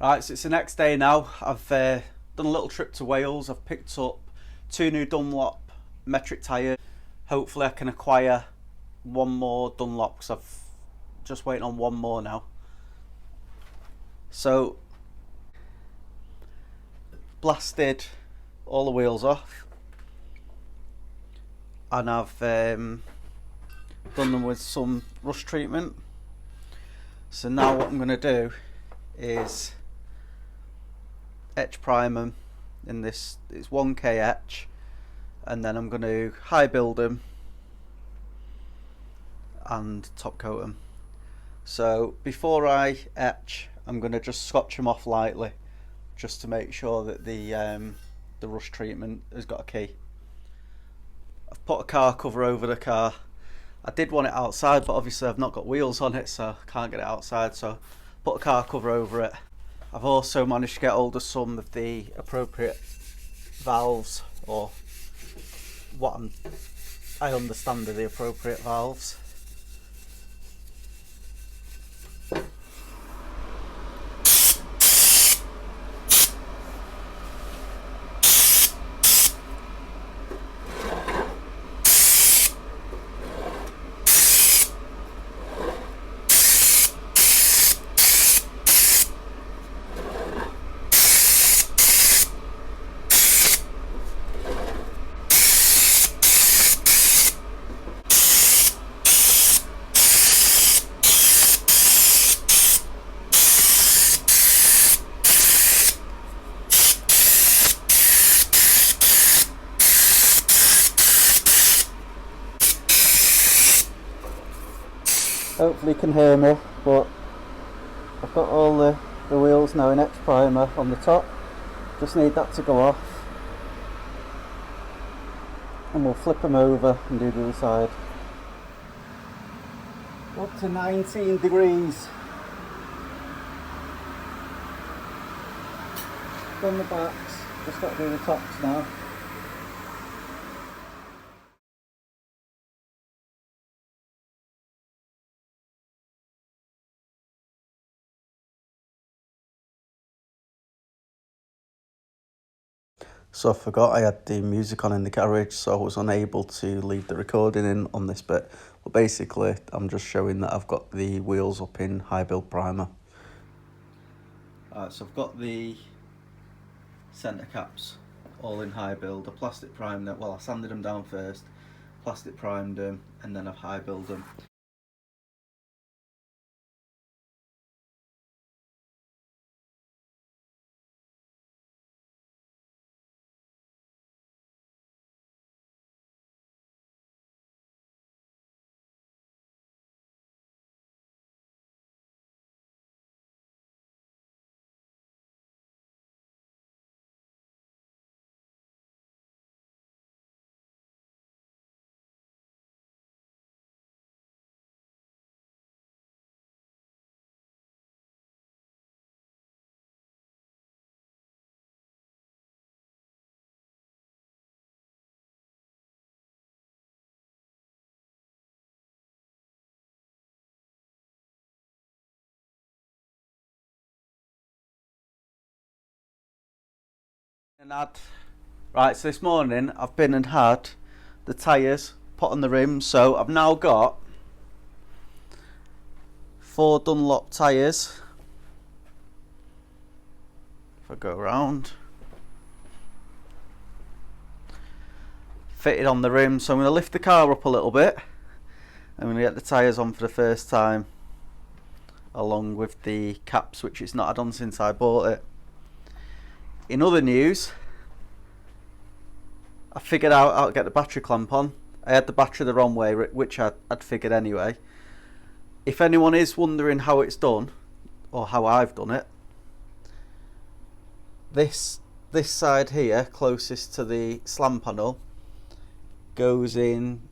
Right, so it's the next day now. I've done a little trip to Wales. I've picked up two new Dunlop metric tyres. Hopefully I can acquire one more Dunlop because I've just waiting on one more now. So blasted all the wheels off and I've done them with some rust treatment. So now what I'm going to do is etch prime them in this. It's 1K etch, and then I'm going to high build them and top coat them. So before I etch, I'm going to just scotch them off lightly, just to make sure that the rust treatment has got a key. I've put a car cover over the car. I did want it outside, but obviously I've not got wheels on it, so I can't get it outside, so put a car cover over it. I've also managed to get hold of some of the appropriate valves, or what I understand are the appropriate valves. Hopefully you can hear me, but I've got all the wheels now in etch primer on the top. Just need that to go off, and we'll flip them over and do the other side. Up to 19 degrees. Done the backs, just got to do the tops now. So I forgot I had the music on in the garage, so I was unable to leave the recording in on this bit. But basically, I'm just showing that I've got the wheels up in high build primer. So I've got the centre caps all in high build. I plastic primed them. Well, I sanded them down first, plastic primed them, and then I've high build them. Right, so this morning I've been and had the tyres put on the rims, so I've now got 4 Dunlop tyres. If I go around, fitted on the rim, so I'm going to lift the car up a little bit. I'm going to get the tyres on for the first time, along with the caps, which it's not had on since I bought it. In other news, I figured out how to get the battery clamp on. I had the battery the wrong way, which I'd figured anyway. If anyone is wondering how it's done, or how I've done it, this side here, closest to the slam panel, goes in,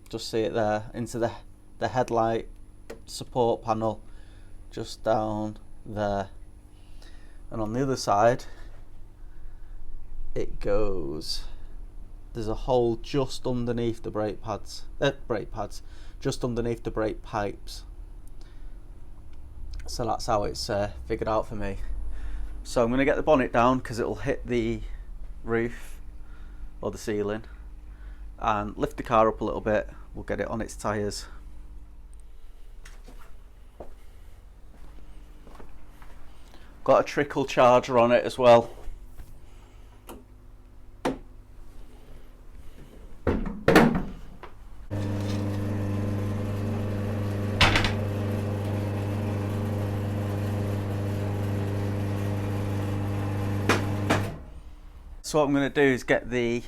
just see it there, into the headlight support panel, just down there. And on the other side, it goes, there's a hole just underneath the brake pads, just underneath the brake pipes. So that's how it's figured out for me. So I'm going to get the bonnet down because it'll hit the roof or the ceiling, and lift the car up a little bit. We'll get it on its tyres. Got a trickle charger on it as well. So what I'm going to do is get the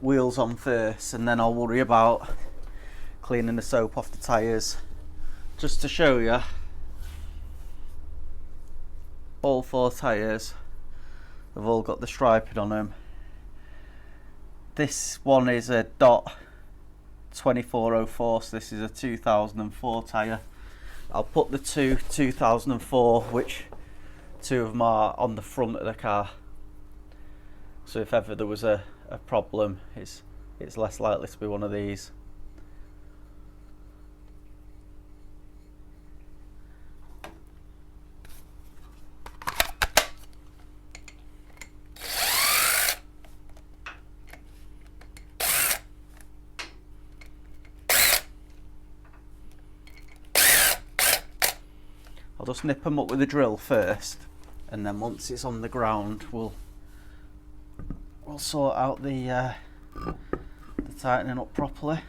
wheels on first, and then I'll worry about cleaning the soap off the tyres. Just to show you, all 4 tyres have all got the striping on them. This one is a DOT 2404, so this is a 2004 tyre. I'll put the 2004, which 2 of them are on the front of the car. So if ever there was a problem, it's less likely to be one of these. I'll just nip them up with a drill first, and then once it's on the ground, we'll sort out the tightening up properly.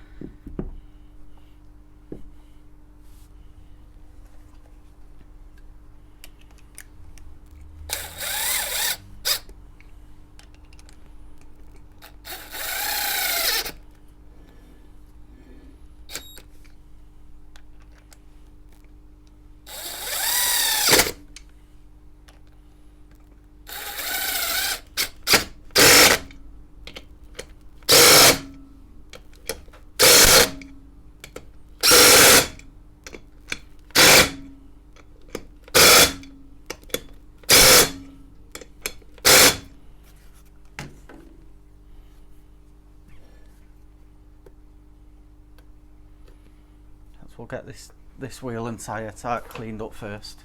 We'll get this wheel and tyre cleaned up first.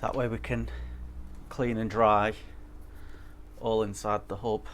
That way we can clean and dry all inside the hub.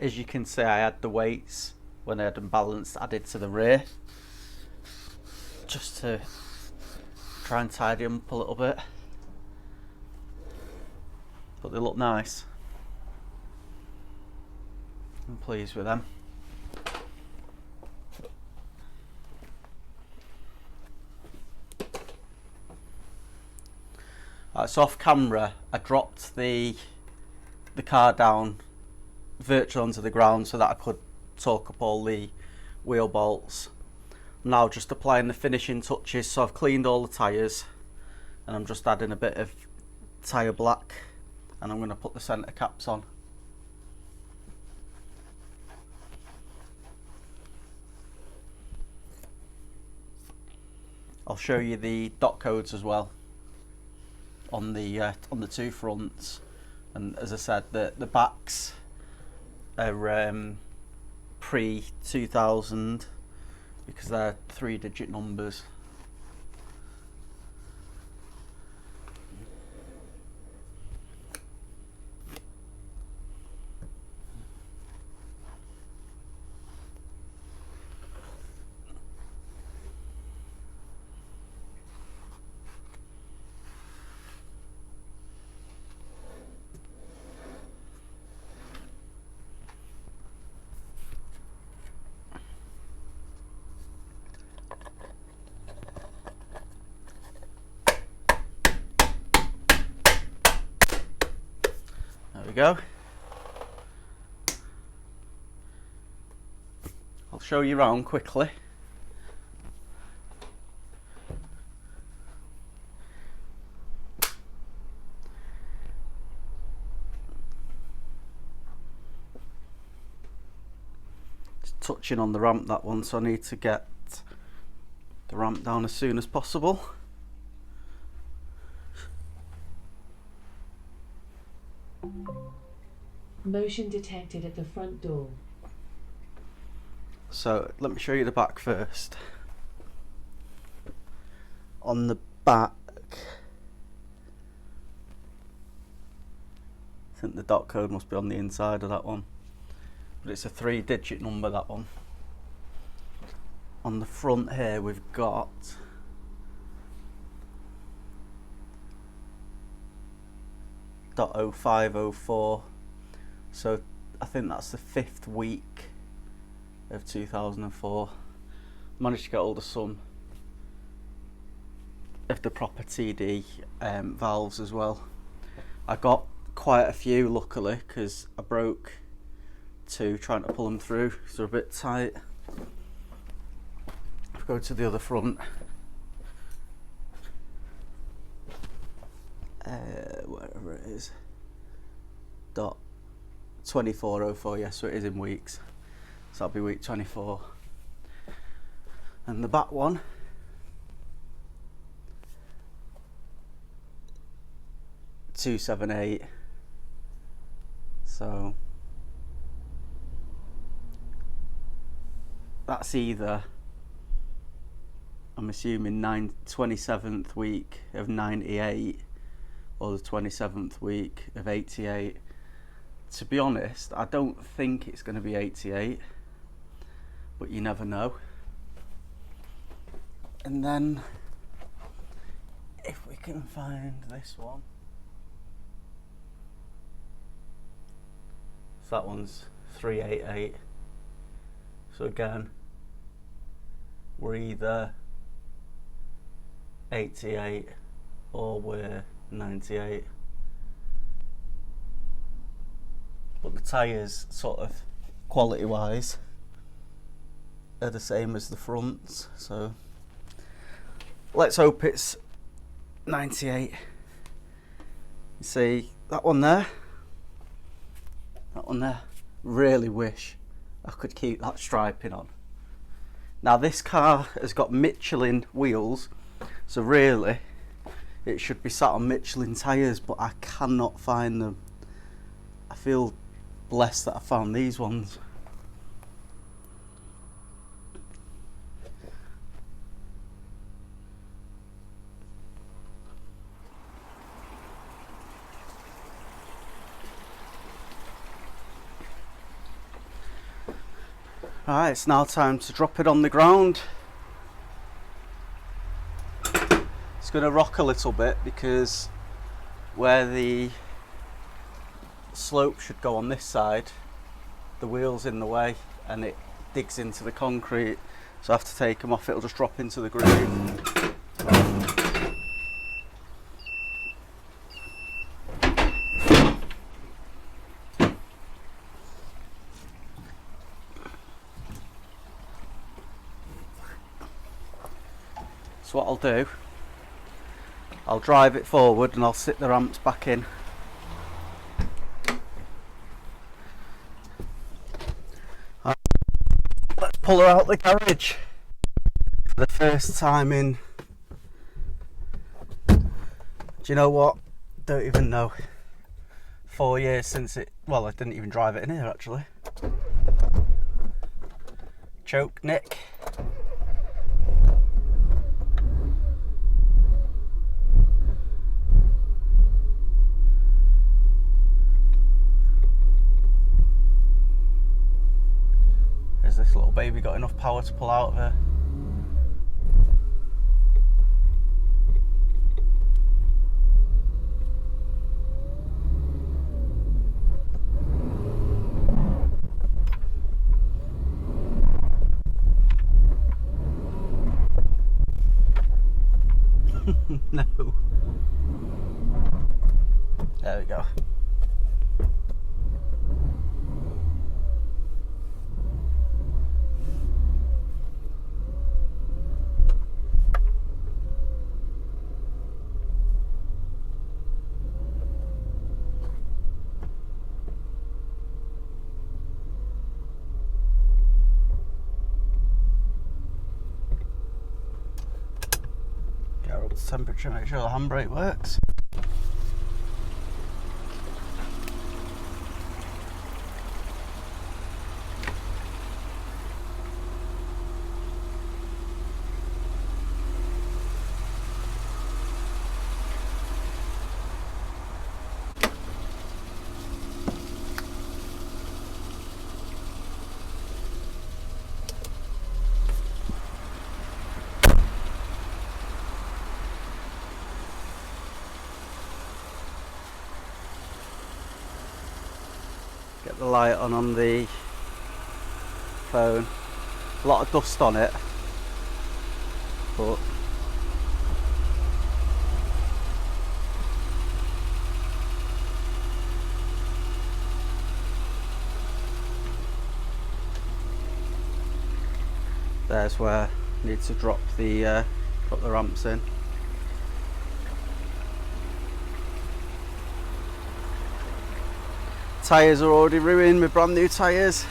As you can see, I had the weights when I had them balanced added to the rear, just to try and tidy them up a little bit, but they look nice. I'm pleased with them. So off camera, I dropped the car down virtually onto the ground so that I could torque up all the wheel bolts. I'm now just applying the finishing touches, so I've cleaned all the tyres and I'm just adding a bit of tyre black, and I'm going to put the centre caps on. I'll show you the dot codes as well on the 2 fronts, and as I said, the backs are pre 2000 because they're 3-digit numbers. we go. I'll show you around quickly. Just touching on the ramp, that one, so I need to get the ramp down as soon as possible. Motion detected at the front door. So let me show you the back first. On the back, I think the dot code must be on the inside of that one, but it's a 3-digit number, that one. On the front here we've got .0504, so I think that's the 5th week of 2004. Managed to get hold of some of the proper TD valves as well. I got quite a few, luckily, because I broke 2 trying to pull them through, so they're a bit tight. If we go to the other front, wherever it is, .2404, yes, so it is in weeks, so that'll be week 24. And the back one, .278, so that's either, I'm assuming, 27th week of 98 or the 27th week of 88. To be honest, I don't think it's going to be 88, but you never know. And then if we can find this one, so that one's 388. So again, we're either 88 or we're 98. But the tyres, sort of quality wise, are the same as the fronts, so let's hope it's 98. You see that one there? That one there? Really wish I could keep that striping on. Now this car has got Michelin wheels, so really it should be sat on Michelin tyres, but I cannot find them. I feel blessed that I found these ones. Alright, it's now time to drop it on the ground. It's going to rock a little bit because where the slope should go on this side, the wheel's in the way and it digs into the concrete, so I have to take them off. It'll just drop into the groove. So what I'll do, I'll drive it forward and I'll sit the ramps back in. Let's pull her out the garage for the first time in, do you know what, don't even know, 4 years since it, well, I didn't even drive it in here actually. Choke Nick. This little baby got enough power to pull out of her. No. There we go. temperature, make sure the handbrake works. Get the light on the phone. A lot of dust on it, but there's where I need to drop the ramps in. Tyres are already ruined, my brand new tyres.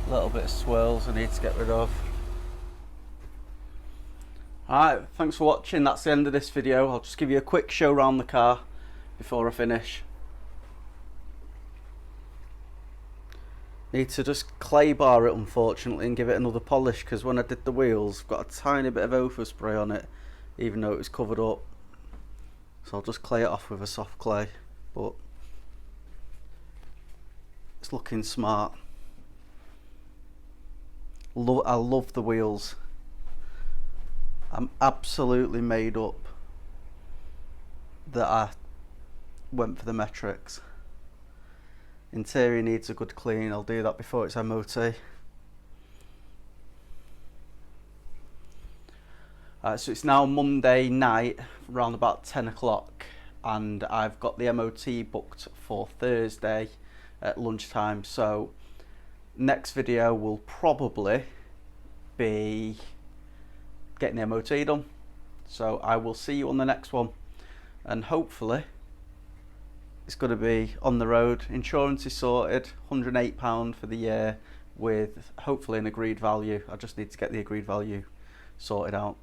A little bit of swirls I need to get rid of. Alright, thanks for watching. That's the end of this video. I'll just give you a quick show around the car before I finish. Need to just clay bar it, unfortunately, and give it another polish, because when I did the wheels, I've got a tiny bit of overspray on it, even though it was covered up. So I'll just clay it off with a soft clay, but it's looking smart. I love the wheels. I'm absolutely made up that I went for the metrics. Interior needs a good clean. I'll do that before it's MOT. So it's now Monday night, around about 10 o'clock, and I've got the MOT booked for Thursday at lunchtime. So next video will probably be getting the MOT done. So I will see you on the next one, and hopefully it's going to be on the road. Insurance is sorted, £108 for the year, with hopefully an agreed value. I just need to get the agreed value sorted out.